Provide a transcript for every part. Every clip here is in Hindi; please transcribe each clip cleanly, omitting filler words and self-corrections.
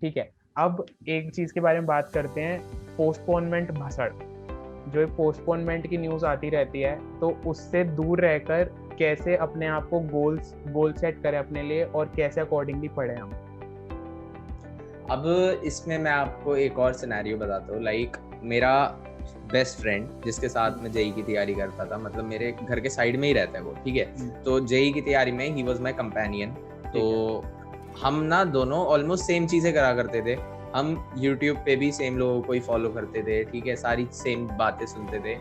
ठीक है, अब एक चीज के बारे में बात करते हैं, पोस्टपोनमेंट भसड़। जो पोस्टपोनमेंट की न्यूज आती रहती है, तो उससे दूर रहकर कैसे अपने आप को गोल सेट करें अपने लिए, और कैसे अकॉर्डिंगली पढ़े हम। अब इसमें मैं आपको एक और सिनेरियो बताता हूँ। लाइक मेरा बेस्ट फ्रेंड जिसके साथ मैं जेई की तैयारी करता था, मतलब मेरे घर के साइड में ही रहता है वो, ठीक है। तो जेई की तैयारी में ही वॉज माई कंपेनियन। तो हम ना दोनों ऑलमोस्ट सेम चीजें करा करते थे। हम यूट्यूब पे भी सेम लोगों को ही फॉलो करते थे, ठीक है, सारी सेम बातें सुनते थे।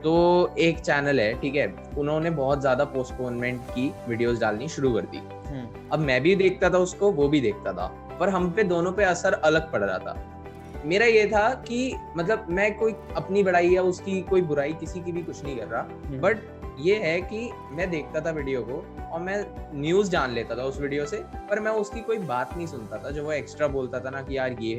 तो एक चैनल है, ठीक है, उन्होंने बहुत ज्यादा पोस्टपोनमेंट की वीडियोस डालनी शुरू कर दी। अब मैं भी देखता था उसको, वो भी देखता था, पर हम पे दोनों पे असर अलग पड़ रहा था। मेरा ये था कि मतलब मैं कोई अपनी बड़ाई या उसकी कोई बुराई किसी की भी कुछ नहीं कर रहा, बट ये है कि मैं देखता था वीडियो को और मैं न्यूज जान लेता था उस वीडियो से, पर मैं उसकी कोई बात नहीं सुनता था। जो वो एक्स्ट्रा बोलता था ना कि यार ये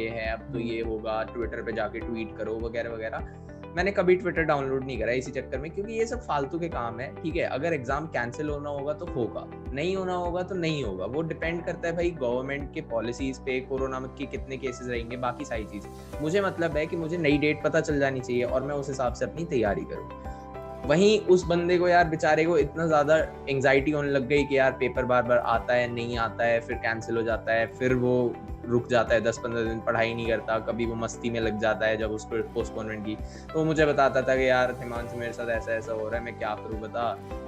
है अब तो ये होगा, ट्विटर पे जाके ट्वीट करो वगैरह वगैरह, मैंने कभी ट्विटर डाउनलोड नहीं करा इसी चक्कर में, क्योंकि ये सब फालतू के काम है। ठीक है, अगर एग्जाम कैंसिल होना होगा तो होगा, नहीं होना होगा तो नहीं होगा। वो डिपेंड करता है भाई गवर्नमेंट के पॉलिसीज पे, कोरोना के कितने केसेस रहेंगे, बाकी सारी चीज। मुझे मतलब है कि मुझे नई डेट पता चल जानी चाहिए और मैं उस हिसाब से अपनी तैयारी करूँ। वहीं उस बंदे को यार बेचारे को इतना ज्यादा एंजाइटी होने लग गई कि यार पेपर बार बार आता है, नहीं आता है, फिर कैंसिल हो जाता है, फिर वो रुक जाता है 10-15 दिन, पढ़ाई नहीं करता, कभी वो मस्ती में लग जाता है जब उसको पोस्टपोनमेंट की। तो मुझे बताता था कि यार हिमांशु मेरे साथ ऐसा ऐसा हो रहा है, मैं क्या करूँ बता,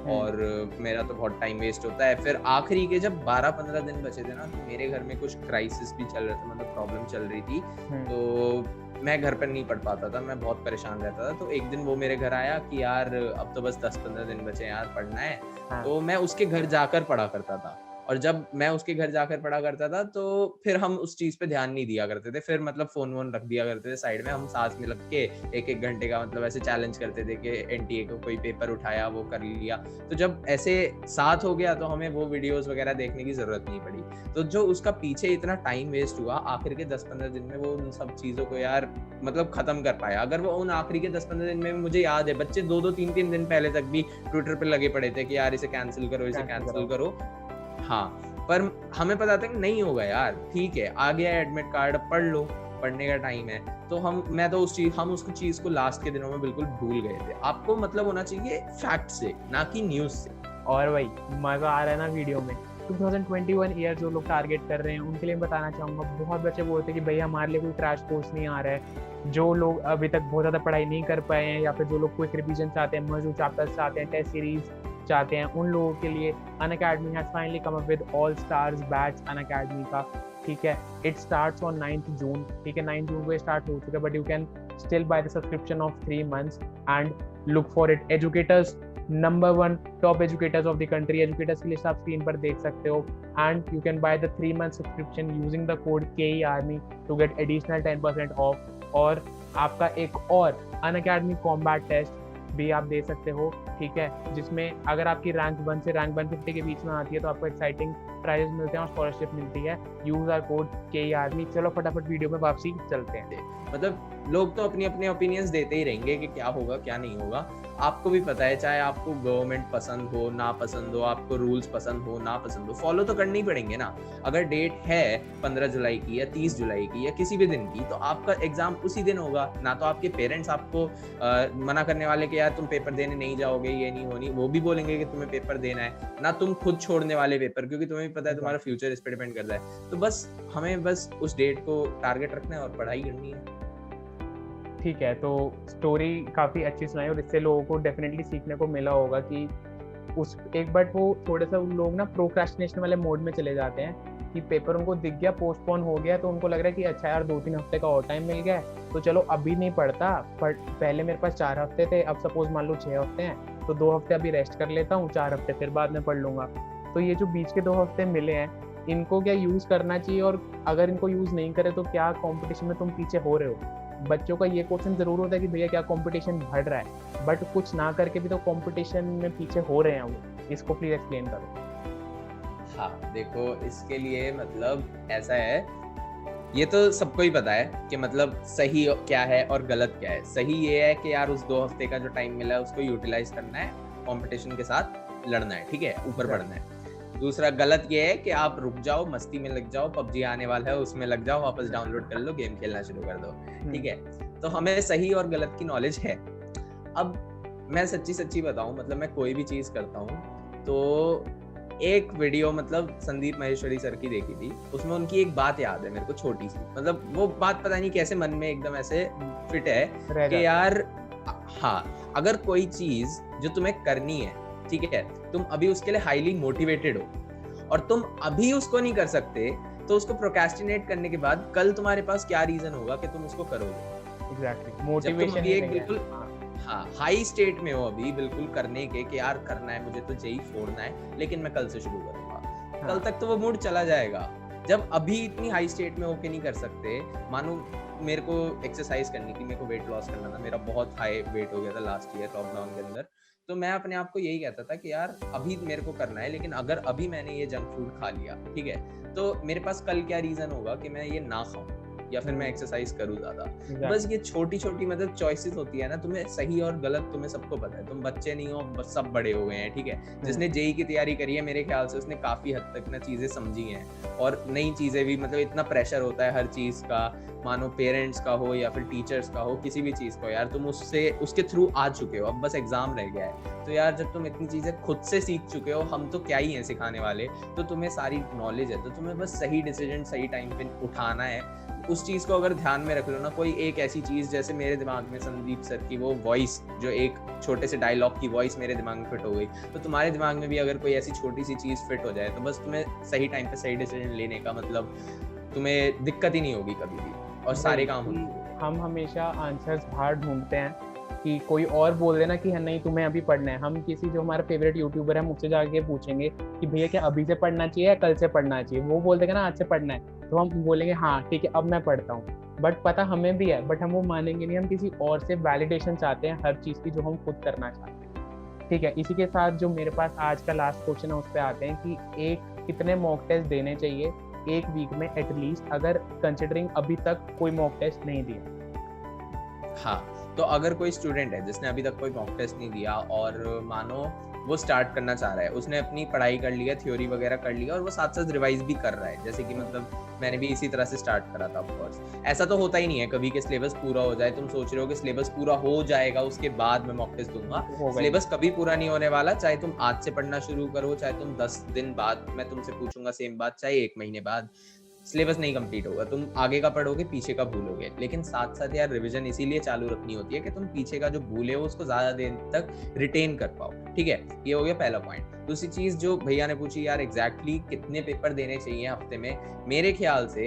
और मेरा तो बहुत टाइम वेस्ट होता है। फिर आखिरी के जब 12-15 दिन बचे थे ना, तो मेरे घर में कुछ क्राइसिस भी चल रहा था, मतलब प्रॉब्लम चल रही थी, तो मैं घर पर नहीं पढ़ पाता था, मैं बहुत परेशान रहता था। तो एक दिन वो मेरे घर आया कि यार अब तो बस 10-15 दिन बचे यार, पढ़ना है। तो मैं उसके घर जाकर पढ़ा करता था, और जब मैं उसके घर जाकर पढ़ा करता था तो फिर हम उस चीज पे ध्यान नहीं दिया करते थे, फिर मतलब फोन वोन रख दिया करते थे साइड में। हम साथ में लग के 1-1 घंटे का मतलब ऐसे चैलेंज करते थे कि एनटीए को कोई पेपर उठाया वो कर लिया। तो जब ऐसे साथ हो गया तो हमें वो वीडियोस वगैरह देखने की जरूरत नहीं पड़ी। तो जो उसका पीछे इतना टाइम वेस्ट हुआ, आखिर के 10-15 दिन में वो उन सब चीजों को यार मतलब खत्म कर पाया। अगर वो उन आखिरी के 10-15 दिन में, मुझे याद है बच्चे 2-2 3-3 दिन पहले तक भी ट्विटर पे लगे पड़े थे कि यार इसे कैंसिल करो, इसे कैंसिल करो। हाँ, पर हमें पता था कि नहीं होगा यार, ठीक है आ गया एडमिट कार्ड, अब पढ़ लो, पढ़ने का टाइम है। तो हम उस चीज को लास्ट के दिनों में बिल्कुल भूल गए थे। आपको मतलब होना चाहिए फैक्ट से, ना कि न्यूज से। और वही मजा आ रहा है ना वीडियो में। 2021 ईयर जो लोग टारगेट कर रहे हैं उनके लिए बताना चाहूँगा, बहुत बच्चे बोलते हैं कि भैया हमारे लिए कोई क्रैश कोर्स नहीं आ रहा है। जो लोग अभी तक बहुत ज़्यादा पढ़ाई नहीं कर पाए हैं, या फिर जो लोग क्विक रिवीजन चाहते हैं, मजू चैप्टर्स चाहते हैं, टेस्ट सीरीज चाहते हैं, उन लोगों के लिए Unacademy has finally come up with all stars batch Unacademy का। ठीक है, इट स्टार्ट्स ऑन 9th जून। ठीक है, 9 जून को स्टार्ट हो चुका है, but you can still buy the subscription of 3 months and look for it. Educators number 1 top educators of the country, educators की लिस्ट आप स्क्रीन पर देख सकते हो। And you can buy the 3 month subscription using the code KEARMY to get additional 10% off. और आपका एक और अनअकैडमी कॉम्बैट टेस्ट भी आप दे सकते हो, ठीक है, जिसमें अगर आपकी रैंक 1 से रैंक 150 के बीच में आती है तो आपको एक्साइटिंग प्राइजेस मिलते हैं और स्कॉलरशिप मिलती है। Use R code KEARMY। चलो फटाफट वीडियो में वापसी चलते हैं। मतलब लोग तो अपनी अपने ओपिनियंस देते ही रहेंगे कि क्या होगा क्या नहीं होगा। आपको भी पता है, चाहे आपको गवर्नमेंट पसंद हो ना पसंद हो, आपको रूल्स पसंद हो ना पसंद हो, फॉलो तो करने ही पड़ेंगे ना। अगर डेट है 15 जुलाई की या 30 जुलाई की या किसी भी दिन की, तो आपका एग्जाम उसी दिन होगा ना। तो आपके पेरेंट्स आपको मना करने वाले कि यार तुम पेपर देने नहीं जाओगे, ये नहीं होनी, वो भी बोलेंगे कि तुम्हें पेपर देना है ना। तुम खुद छोड़ने वाले पेपर, क्योंकि तुम्हें भी पता है तुम्हारा फ्यूचर इस पर डिपेंड करता है। तो बस हमें बस उस डेट को टारगेट रखना है और पढ़ाई करनी है। ठीक है, तो स्टोरी काफ़ी अच्छी सुनाई और इससे लोगों को डेफिनेटली सीखने को मिला होगा कि उस एक बार वो थोड़ा सा लोग ना प्रोक्रेस्टिनेशन वाले मोड में चले जाते हैं कि पेपर उनको दिख गया पोस्टपोन हो गया, तो उनको लग रहा है कि अच्छा यार 2-3 हफ्ते का और टाइम मिल गया है, तो चलो अभी नहीं पढ़ता, पर पहले मेरे पास 4 हफ्ते थे, अब सपोज मान लो 6 हफ्ते हैं, तो 2 हफ्ते अभी रेस्ट कर लेता हूँ, 4 हफ्ते फिर बाद में पढ़ लूंगा। तो ये जो बीच के 2 हफ्ते मिले हैं, इनको क्या यूज़ करना चाहिए, और अगर इनको यूज़ नहीं करे तो क्या कॉम्पिटिशन में तुम पीछे हो रहे हो। बच्चों का ये क्वेश्चन जरूर होता है कि भैया क्या कंपटीशन बढ़ रहा है, बट कुछ ना करके भी तो कंपटीशन में पीछे हो रहे हैं वो। इसको प्लीज एक्सप्लेन करो। हाँ देखो, इसके लिए मतलब ऐसा है, ये तो सबको ही पता है कि मतलब सही क्या है और गलत क्या है। सही ये है कि यार उस 2 हफ्ते का जो टाइम मिला है उसको यूटिलाइज करना है, कंपटीशन के साथ लड़ना है, ठीक है, ऊपर बढ़ना है। दूसरा गलत ये है कि आप रुक जाओ, मस्ती में लग जाओ, पबजी आने वाला है उसमें लग जाओ, वापस डाउनलोड कर लो, गेम खेलना शुरू कर दो, ठीक है। तो हमें सही और गलत की नॉलेज है। अब मैं सच्ची बताऊं, मतलब मैं कोई भी चीज करता हूं तो एक वीडियो मतलब संदीप माहेश्वरी सर की देखी थी, उसमें उनकी एक बात याद है मेरे को छोटी सी, मतलब वो बात पता नहीं कैसे मन में एकदम ऐसे फिट है कि यार हाँ, अगर कोई चीज जो तुम्हें करनी है, ठीक है, तुम अभी उसके लिए हाईली मोटिवेटेड हो और तुम अभी उसको नहीं कर सकते, तो उसको प्रोक्रेस्टिनेट करने के बाद कल तुम्हारे पास क्या रीजन होगा कि तुम उसको करोगे। एग्जैक्टली, मोटिवेशन ही नहीं बिल्कुल है। हाँ, हाई स्टेट में हो अभी बिल्कुल करने के कि यार करना है मुझे, तो जेई फोड़ना है, लेकिन मैं कल से शुरू करूंगा। कल तक तो वो मूड चला जाएगा। जब अभी इतनी हाई स्टेट में होके नहीं कर सकते, मानो मेरे को एक्सरसाइज करनी थी, मेरे को वेट लॉस करना था, मेरा बहुत हाई वेट हो गया था लास्ट ईयर लॉकडाउन के अंदर, तो मैं अपने आप को यही कहता था कि यार अभी मेरे को करना है, लेकिन अगर अभी मैंने ये जंक फूड खा लिया, ठीक है, तो मेरे पास कल क्या रीजन होगा कि मैं ये ना खाऊं या फिर मैं एक्सरसाइज करूँ ज्यादा। बस ये छोटी छोटी मतलब चॉइसेस होती है ना, तुम्हें सही और गलत तुम्हें सबको पता है, तुम बच्चे नहीं हो, बस सब बड़े हो गए हैं, ठीक है। जिसने जेई की तैयारी करी है, मेरे ख्याल से उसने काफी हद तक ना चीजें समझी हैं, और नई चीजें भी, मतलब इतना प्रेशर होता है हर चीज का, मानो पेरेंट्स का हो या फिर टीचर्स का हो, किसी भी चीज का, यार तुम उसके थ्रू आ चुके हो, अब बस एग्जाम रह गया है। तो यार जब तुम इतनी चीजें खुद से सीख चुके हो, हम तो क्या ही हैं सिखाने वाले, तो तुम्हें सारी नॉलेज है, तो तुम्हें बस सही डिसीजन सही टाइम पे उठाना है। उस चीज को अगर ध्यान में रख लो ना, कोई एक ऐसी चीज, जैसे मेरे दिमाग में संदीप सर की वो वॉइस, जो एक छोटे से डायलॉग की वॉइस मेरे दिमाग में फिट हो गई, तो तुम्हारे दिमाग में भी अगर कोई ऐसी छोटी सी चीज फिट हो जाए, तो बस तुम्हें सही टाइम पे सही डिसीजन लेने का मतलब तुम्हें दिक्कत ही नहीं होगी कभी भी, और सारे काम होंगे। हम हमेशा आंसर्स बाहर ढूंढते हैं कि कोई और बोल देना कि नहीं तुम्हें अभी पढ़ना है, हम किसी जो हमारा फेवरेट यूट्यूबर है मुझसे जाके पूछेंगे कि भैया क्या अभी से पढ़ना चाहिए या कल से पढ़ना चाहिए, वो बोल देगा ना आज से पढ़ना है, तो हम बोलेंगे हाँ ठीक है अब मैं पढ़ता हूँ, बट पता हमें भी है, बट हम वो मानेंगे नहीं, हम किसी और से वैलिडेशन चाहते हैं हर चीज़ की जो हम खुद करना चाहते हैं। ठीक है, इसी के साथ जो मेरे पास आज का लास्ट क्वेश्चन है उस पर आते हैं कि एक कितने मॉक टेस्ट देने चाहिए एक वीक में एटलीस्ट, अगर कंसिडरिंग अभी तक कोई मॉक टेस्ट नहीं दिया। हाँ, तो अगर कोई स्टूडेंट है जिसने अभी तक कोई मॉक टेस्ट नहीं दिया और मानो वो स्टार्ट करना चाह रहा है, उसने अपनी पढ़ाई कर लिया, थ्योरी वगैरह कर लिया, और वो साथ साथ रिवाइज भी कर रहा है, जैसे कि मतलब मैंने भी इसी तरह से स्टार्ट करा था। ऑफ कोर्स ऐसा तो होता ही नहीं है कभी कि सिलेबस पूरा हो जाए, तुम सोच रहे हो कि सिलेबस पूरा हो जाएगा उसके बाद मैं मॉक टेस्ट दूंगा, सिलेबस कभी पूरा नहीं होने वाला, चाहे तुम आज से पढ़ना शुरू करो, चाहे तुम 10 दिन बाद मैं तुमसे पूछूंगा सेम बात, चाहे 1 महीने बाद, सिलेबस नहीं कंप्लीट होगा, तुम आगे का पढ़ोगे पीछे का भूलोगे। लेकिन साथ साथ यार रिवीजन इसीलिए चालू रखनी होती है कि तुम पीछे का जो भूले हो उसको ज्यादा देर तक रिटेन कर पाओ, ठीक है। ये हो गया पहला पॉइंट। दूसरी चीज जो भैया ने पूछी, यार एग्जैक्टली कितने पेपर देने चाहिए हफ्ते में, मेरे ख्याल से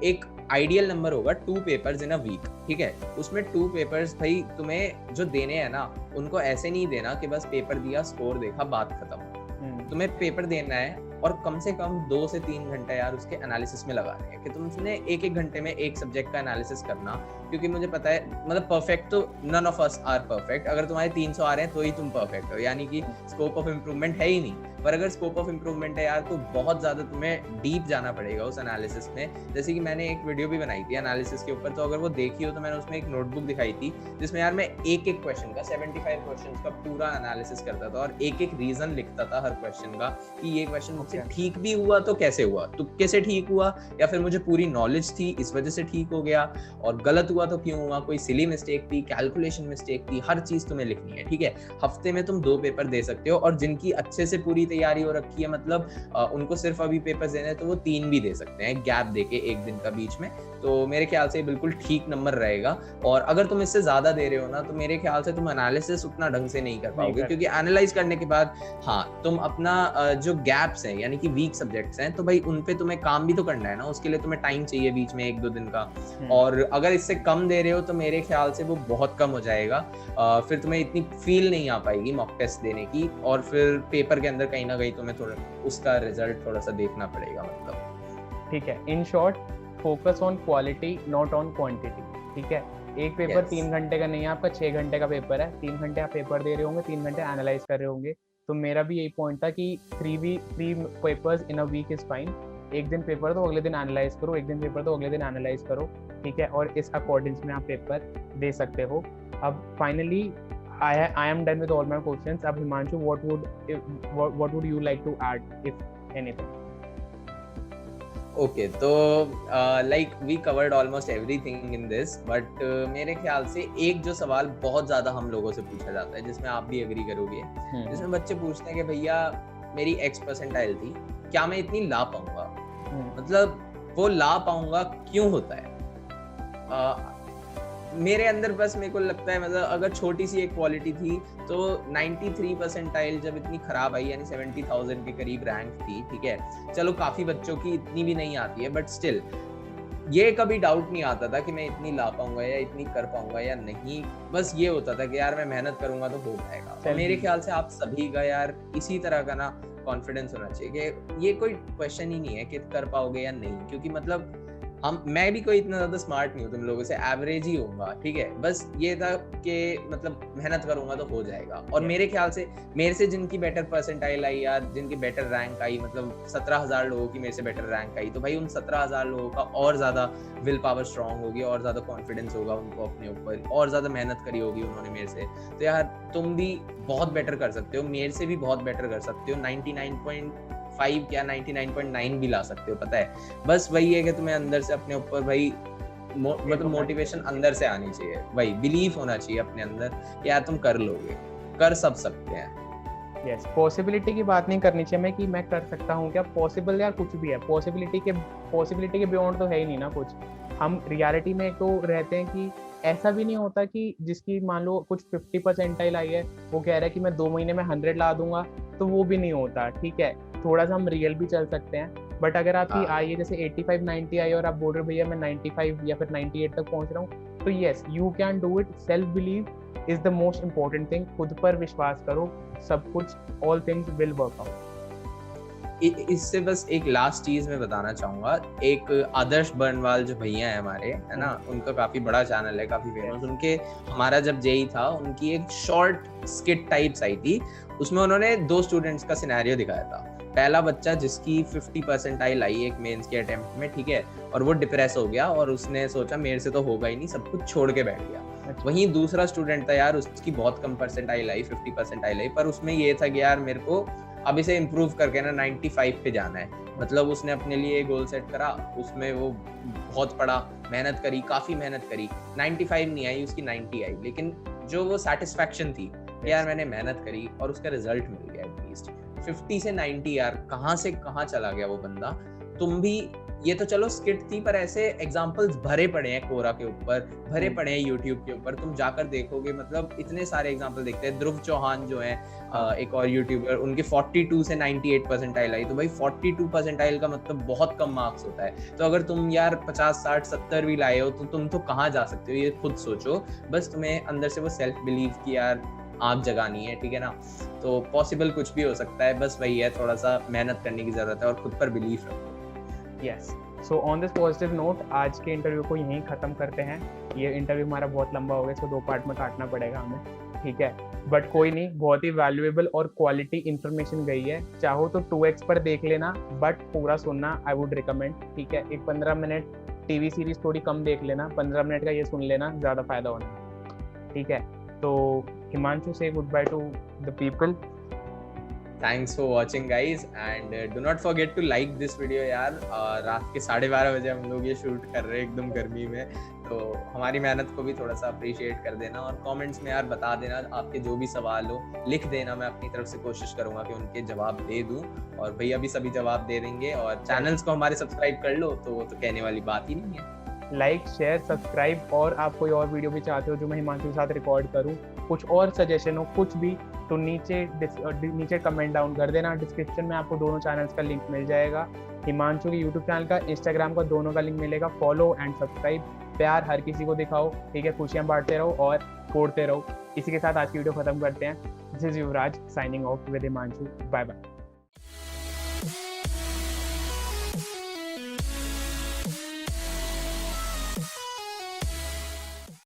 एक आइडियल नंबर होगा 2 पेपर्स इन अ वीक, ठीक है। उसमें 2 पेपर्स भाई तुम्हें जो देने हैं ना, उनको ऐसे नहीं देना कि बस पेपर दिया स्कोर देखा बात खत्म। तुम्हें पेपर देना है और कम से कम 2 से 3 घंटे यार उसके एनालिसिस में लगाने हैं, कि तुमने एक घंटे में एक सब्जेक्ट का एनालिसिस करना, क्योंकि मुझे पता है मतलब परफेक्ट तो none of us are perfect, अगर तुम्हारे 300 आ रहे हैं तो ही तुम परफेक्ट हो, यानी कि स्कोप ऑफ इम्प्रूवमेंट है ही नहीं। पर अगर स्कोप ऑफ इम्प्रूवमेंट है यार, तो बहुत ज्यादा तुम्हें डीप जाना पड़ेगा उस एनालिसिस में। जैसे कि मैंने एक वीडियो भी बनाई थी एनालिसिस के ऊपर, तो अगर वो देखी हो तो मैंने उसमें एक नोटबुक दिखाई थी जिसमें यार मैं एक क्वेश्चन का 75 क्वेश्चन का पूरा एनालिसिस करता था, और एक रीजन लिखता था हर क्वेश्चन का, कि ये क्वेश्चन मुझसे ठीक भी हुआ तो कैसे हुआ, तुक्के से ठीक हुआ, या फिर मुझे पूरी नॉलेज थी इस वजह से ठीक हो गया, और गलत हुआ तो क्यों हुआ, कोई सिली मिस्टेक थी, कैलकुलेशन मिस्टेक थी, हर चीज तुम्हें लिखनी है, ठीक है। हफ्ते में तुम 2 पेपर दे सकते हो, और जिनकी अच्छे से पूरी तैयारी हो रखी है, मतलब उनको सिर्फ अभी पेपर देने हैं, तो वो 3 भी दे सकते हैं गैप देके 1 दिन का बीच में। तो मेरे ख्याल से बिल्कुल ठीक नंबर रहेगा। और अगर तुम इससे ज्यादा दे रहे हो ना, तो मेरे ख्याल से तुम एनालिसिस उतना ढंग से नहीं कर पाओगे, क्योंकि एनालाइज करने के बाद हाँ तुम अपना जो गैप्स हैं यानी कि वीक सब्जेक्ट्स हैं, तो भाई उन पे तुम्हें काम भी तो करना है ना, उसके लिए तुम्हें टाइम चाहिए बीच में 1-2 दिन का। और अगर इससे कम दे रहे हो तो मेरे ख्याल से वो बहुत कम हो जाएगा, फिर तुम्हें इतनी फील नहीं आ पाएगी मॉक टेस्ट देने की, और फिर पेपर के अंदर कहीं ना कहीं तुम्हें थोड़ा उसका रिजल्ट थोड़ा सा देखना पड़ेगा, मतलब। ठीक है, in short focus on quality not on quantity, ठीक है। एक पेपर 3 घंटे का नहीं है आपका, 6 घंटे का पेपर है, 3 घंटे आप पेपर दे रहे होंगे, 3 घंटे एनालाइज कर रहे होंगे। तो मेरा भी यही पॉइंट था कि 3 papers in a week is fine. एक दिन पेपर दो, अगले दिन एनालाइज करो, एक दिन पेपर दो, अगले दिन एनालाइज करो, ठीक है। और इस अकॉर्डिंग्स में आप पेपर दे सकते हो। अब finally I am done with all my questions. अब Himanshu, what would you like to add if anything. Okay, तो like we covered almost everything in this, but मेरे ख्याल से एक जो सवाल बहुत ज्यादा हम लोगों से पूछा जाता है, जिसमें आप भी एग्री करोगे, जिसमें बच्चे पूछते हैं कि भैया मेरी X परसेंटाइल थी, क्या मैं इतनी ला पाऊंगा? मतलब वो ला पाऊंगा क्यों होता है? मेरे अंदर बस मेरे को लगता है, मतलब अगर छोटी सी एक क्वालिटी थी तो 93 परसेंटाइल जब इतनी खराब आई, यानी 70,000 के करीब रैंक थी, ठीक है, चलो काफी बच्चों की इतनी भी नहीं आती है, बट स्टिल ये कभी डाउट नहीं आता था कि मैं इतनी ला पाऊंगा या इतनी कर पाऊंगा या नहीं। बस ये होता था कि यार मैं मेहनत करूंगा तो हो जाएगा। तो मेरे ख्याल से आप सभी का यार इसी तरह का ना कॉन्फिडेंस होना चाहिए कि ये कोई क्वेश्चन ही नहीं है कि कर पाओगे या नहीं, क्योंकि मतलब मैं भी कोई इतना ज्यादा स्मार्ट नहीं हूँ, तुम लोगों से एवरेज ही होऊंगा, ठीक है। बस ये था कि मतलब मेहनत करूंगा तो हो जाएगा। और मेरे ख्याल से मेरे से जिनकी बेटर परसेंटाइल आई या जिनकी बेटर रैंक आई, मतलब 17,000 लोगों की मेरे से बेटर रैंक आई, तो भाई उन 17,000 लोगों का और ज्यादा विल पावर स्ट्रांग होगी, और ज्यादा कॉन्फिडेंस होगा उनको अपने ऊपर, और ज्यादा मेहनत करी होगी उन्होंने मेरे से। तो यार तुम भी बहुत बेटर कर सकते हो, मेरे से भी बहुत बेटर कर सकते हो, 99.5 या 99.9 भी ला सकते हो, पता है। बस वही है कि तुम्हें अंदर से अपने ऊपर भाई मतलब मोटिवेशन अंदर से आनी चाहिए, वही बिलीफ होना चाहिए अपने अंदर, यार तुम कर लोगे, कर सब सकते हैं। यस, पॉसिबिलिटी की बात नहीं करनी चाहिए मैं कि मैं कर सकता हूँ क्या, पॉसिबल यार कुछ भी है, पॉसिबिलिटी के बियॉन्ड तो है ही नहीं ना कुछ। हम रियलिटी में तो रहते हैं कि ऐसा भी नहीं होता कि जिसकी मान लो कुछ 50 परसेंटाइल आई है वो कह रहा है कि मैं 2 महीने में 100 ला दूंगा, तो वो भी नहीं होता, ठीक है। थोड़ा सा हम रियल भी चल सकते हैं, बट अगर आपकी आई है जैसे 85-90 आई और आप बोल रहे हो भैया मैं 95 या फिर 98 तक पहुंच रहा हूँ, तो yes you can do it. Self believe is the most important thing. खुद पर विश्वास करो, सब कुछ, all things will work out. इससे बस एक लास्ट चीज मैं बताना चाहूंगा, एक आदर्श बर्नवाल जो भैया है हमारे, है ना, उनका काफी बड़ा चैनल है, काफी फेमस। उनके हमारा जब जेई था, उनकी एक शॉर्ट स्किट टाइप्स आई थी, उसमें उन्होंने 2 स्टूडेंट्स का सिनेरियो दिखाया था। पहला बच्चा जिसकी 50 परसेंटाइल आई एक मेंस के अटेम्प्ट में, ठीक है, और वो डिप्रेस हो गया और उसने सोचा मेरे से तो होगा ही नहीं, सब कुछ छोड़ के बैठ गया। वहीं दूसरा स्टूडेंट था यार, उसकी बहुत कम परसेंटाइल आई, 50 परसेंटाइल आई, पर उसमें ये था कि यार मेरे को अब इसे इम्प्रूव करके ना 95 पे जाना है। मतलब उसने अपने लिए गोल सेट करा, उसमें वो बहुत पढ़ा, मेहनत करी, काफी मेहनत करी, 95 नहीं आई, उसकी 90 आई, लेकिन जो वो सेटिस्फैक्शन थी यार मैंने मेहनत करी और उसका रिजल्ट मिल गया एटलीस्ट। 50 से 90 यार कहाँ से कहाँ चला गया वो बंदा। तुम भी, ये तो चलो स्किट थी, पर ऐसे एग्जांपल्स भरे पड़े हैं कोरा के ऊपर, भरे पड़े हैं यूट्यूब के ऊपर, तुम जाकर देखोगे, मतलब इतने सारे एग्जांपल देखते हैं। ध्रुव चौहान जो है एक और यूट्यूबर, उनके 42 से 98 परसेंटाइल आई, तो भाई 42 परसेंटाइल का मतलब बहुत कम मार्क्स होता है। तो अगर तुम यार 50, 60, 70 भी लाए हो तो तुम तो कहाँ जा सकते हो, ये खुद सोचो। बस तुम्हें अंदर से वो सेल्फ बिलीव की यार आग जगानी है, ठीक है ना। तो पॉसिबल कुछ भी हो सकता है, बस वही है, थोड़ा सा मेहनत करने की जरूरत है और खुद पर बिलीफ रखो। Yes, so on this positive note आज के इंटरव्यू को यहीं ख़त्म करते हैं। ये इंटरव्यू हमारा बहुत लंबा हो गया, इसको 2 पार्ट में काटना पड़ेगा हमें, ठीक है, बट कोई नहीं, बहुत ही वैल्यूएबल और क्वालिटी इन्फॉर्मेशन गई है। चाहो तो 2x पर देख लेना, बट पूरा सुनना आई वुड रिकमेंड, ठीक है। एक 15 मिनट टीवी सीरीज थोड़ी कम देख लेना, 15 मिनट का ये सुन लेना, ज़्यादा फायदा होना, ठीक है। तो हिमांशु, से good by two the people. Thanks for watching guys, and do not forget to like this video यार। रात के 12:30 बजे हम लोग ये शूट कर रहे हैं एकदम गर्मी में, तो हमारी मेहनत को भी थोड़ा सा अप्रिशिएट कर देना, और कमेंट्स में यार बता देना आपके जो भी सवाल हो, लिख देना, मैं अपनी तरफ से कोशिश करूंगा कि उनके जवाब दे दूं, और भैया भी सभी जवाब दे देंगे। और चैनल्स को हमारे सब्सक्राइब कर लो, तो वो तो कहने वाली बात ही नहीं है। लाइक, शेयर, सब्सक्राइब, और आप कोई और वीडियो भी चाहते हो जो मैं हिमांशु के साथ रिकॉर्ड करूं, कुछ और सजेशन हो, कुछ भी, तो नीचे कमेंट डाउन कर देना। डिस्क्रिप्शन में आपको दोनों चैनल्स का लिंक मिल जाएगा, हिमांशु के यूट्यूब चैनल का, इंस्टाग्राम का, दोनों का लिंक मिलेगा। फॉलो एंड सब्सक्राइब, प्यार हर किसी को दिखाओ, ठीक है, खुशियां बांटते रहो और फोड़ते रहो। इसी के साथ आज की वीडियो खत्म करते हैं। This is Yuvraj signing off with Himanshu. Bye bye.